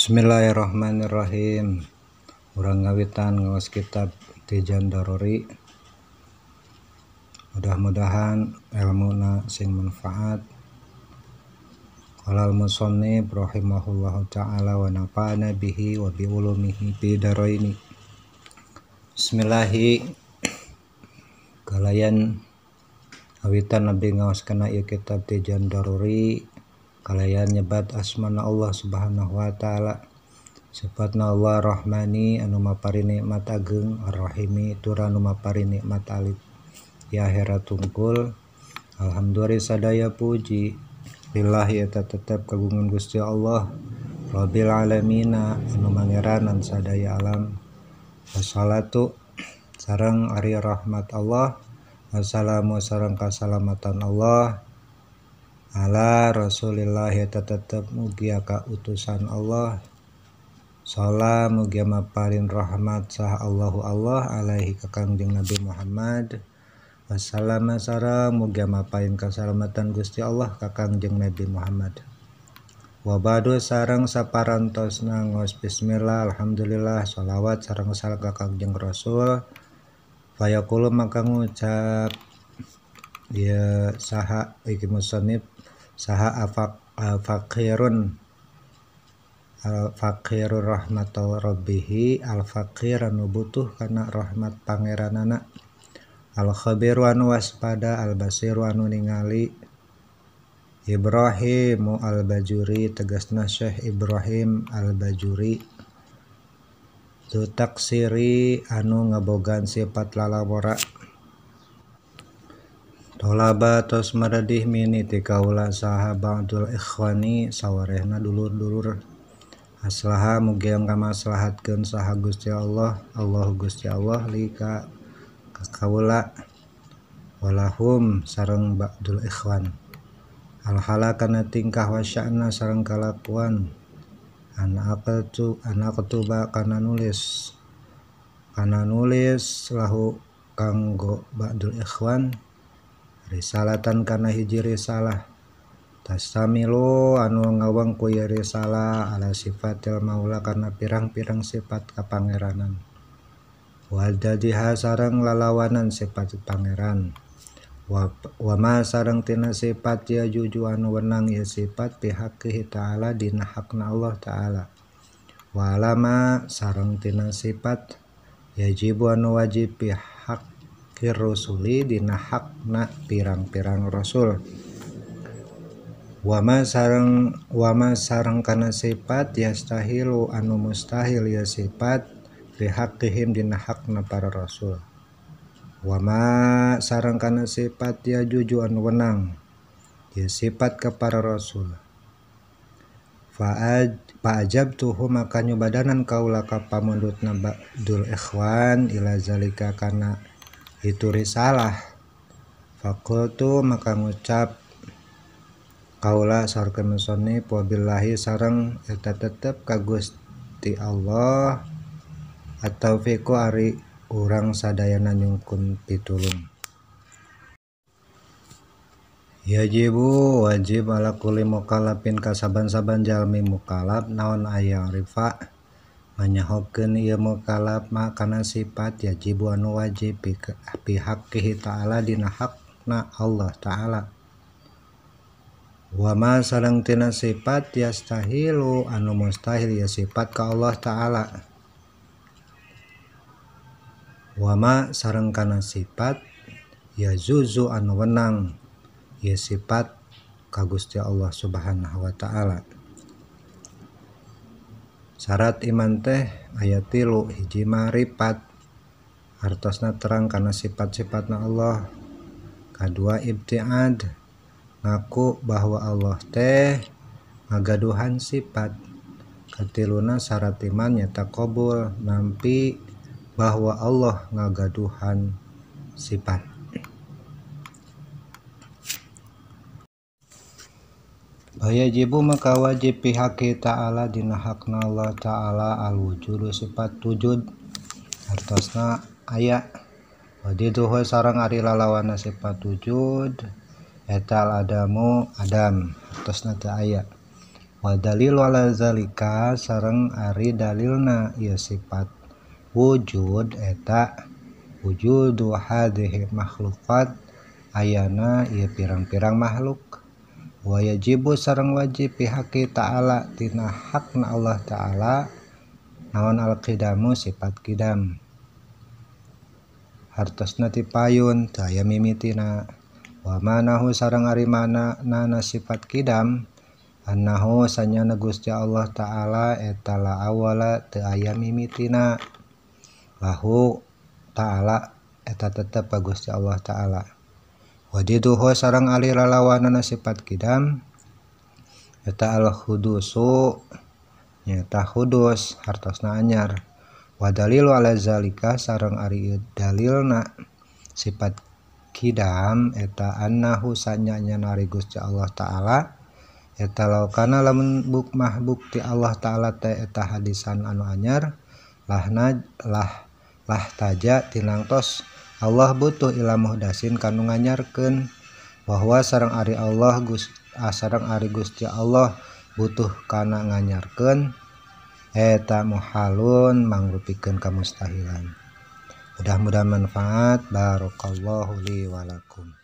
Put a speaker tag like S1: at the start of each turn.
S1: Bismillahirrahmanirrahim. Urang ngawitan ngaos kitab Tijan Daruri. Mudah-mudahan ilmuna sing manfaat. Qala al-musannif rahimahullahu ta'ala wa nafa'ana bihi wa bi ulumihi fi daraini. Bismillahi. Kalayan awitan nabi ngaos kana ieu kitab Tijan Daruri. Kalayan nyebat asmana Allah subhanahu wa ta'ala, sifatna Allah rahmani anu mapari nikmat ageung, ar-rahimi tur anu mapari nikmat alit ya akhirat tungkul. Alhamdulillah sadaya puji lillahi eta tetep kagungan Gusti Allah rabbil alamina anu mangeranan sadaya alam. Wassalatu sareng ari rahmat Allah, wassalamu sareng kasalamatan Allah ala Rasulillah eta tetep mugi ka utusan Allah. Salam mugi maparin rahmat sah Allahu Allah alaihi ka Kangjeng Nabi Muhammad. Wassalam sareng mugi maparin kasalamatan Gusti Allah ka Kangjeng Nabi Muhammad. Wa ba'du sareng saparantosna ngaos bismillah alhamdulillah shalawat sareng salam ka Kangjeng Rasul. Fayaqulu maka ngucap ya saha iki musannif saha al-faqirun al-faqirur rahmatul rabbihi al-faqir anu butuh kana rahmat pangeranana, al-khabiru anu waspada, al-basiru anu ningali. Ibrahimu al-Bajuri tegasna Syekh Ibrahim al-Bajuri tu taksiri anu ngabogan sifat lalawara. Tolaba tos maradih mini ti kaula saha ba'dul ikhwani sawarehna dulur-dulur aslaha mugi ngamaslahatkeun saha Gusti Allah Gusti Allah lika ka kaula walahum sareng ba'dul ikhwan al-hala kana tingkah wa sya'na sareng kalakuan anaqtuba kana nulis lahu kanggo ba'dul ikhwan risalatan kana hiji risalah tastamilu anu ngawangku ya risalah ala sifatil maula kana pirang-pirang sifat kapangeranan wal dadiha sareng lalawanan sifat pangeran wa ma sareng tina sifat ya juju anu wenang ya sifat pihaqih ta'ala dina hakna Allah ta'ala wa alama sareng tina sifat yajibu anu wajib pihak rusuli dina hakna pirang-pirang rasul wama sareng kana sifat yastahilu anu mustahil ya sifat bihaqihim dina hakna para rasul wama sareng kana sifat ya juju anu wenang ya sifat ka para rasul fa'ajabtuhu maka nyubadanan kaula ka pamundutna ba'dul ikhwan ila zalika kana itu risalah. Faqultu maka ngucap kaula sareng musannif wabillahi sareng eta tetep ka Gusti Allah at-taufiqu ari urang sadayana nyungkun pitulung. Yajibu wajib ala kulli mukallafin kasaban-saban jalmi mukallaf naon aya rifa manyahokeun ieu mukallaf kana sifat yajibu anu wajib pihaqih ta'ala dina hakna Allah ta'ala wa ma sareng tina sifat yastahilu anu mustahil ya sifat ka Allah ta'ala wa ma sareng kana sifat yazuzu anu wenang ya sifat ka Gusti Allah subhanahu wa ta'ala. Syarat iman teh aya 3 hiji ma'rifat hartosna terang kana sifat-sifatna Allah, kadua ibtiad ngaku bahwa Allah teh ngagaduhan sifat, katiluna syarat iman nyata qabul nampi bahwa Allah ngagaduhan sifat. Yajibu maka wajib pihaqi ta'ala dina hakna Allah ta'ala al-wujudu sifat wujud hartosna aya wadiduhu sareng ari lalawana sifat wujud eta al-adamu adam hartosna teu aya Wa dalilu ala zalika sareng ari dalilna ieu sifat wujud eta wujudu hadhihi makhluqat ayana ieu pirang-pirang makhluk. Wa yajibu sareng wajib pihaki ta'ala tina hakna Allah ta'ala naon al-qidamu sifat qidam hartosna ti payun teu aya mimitina. Wa manahu sareng ari manana sifat qidam annahu sanyana Gusti Allah ta'ala eta la awala teu aya mimitina lahu ta'ala eta tetep ka Gusti Allah ta'ala. Wadiduhu sareng ali lalawanana sifat qidam eta al-hudusu nyata hudus hartosna anyar. Wa dalilu ala zalika sareng ari dalilna sifat qidam eta annahu sanyana ari Gusti Allah ta'ala eta laukana lamun bukti Allah ta'ala teh eta hadisan anu anyar lah taja tinangtos Allah butuh ila muhdasin kanu nganyarkeun bahwa sareng ari Gusti Allah butuh kana nganyarkeun eta muhalun mangrupikeun kamustahilan. Mudah-mudahan manfaat. Barakallahu li wa lakum.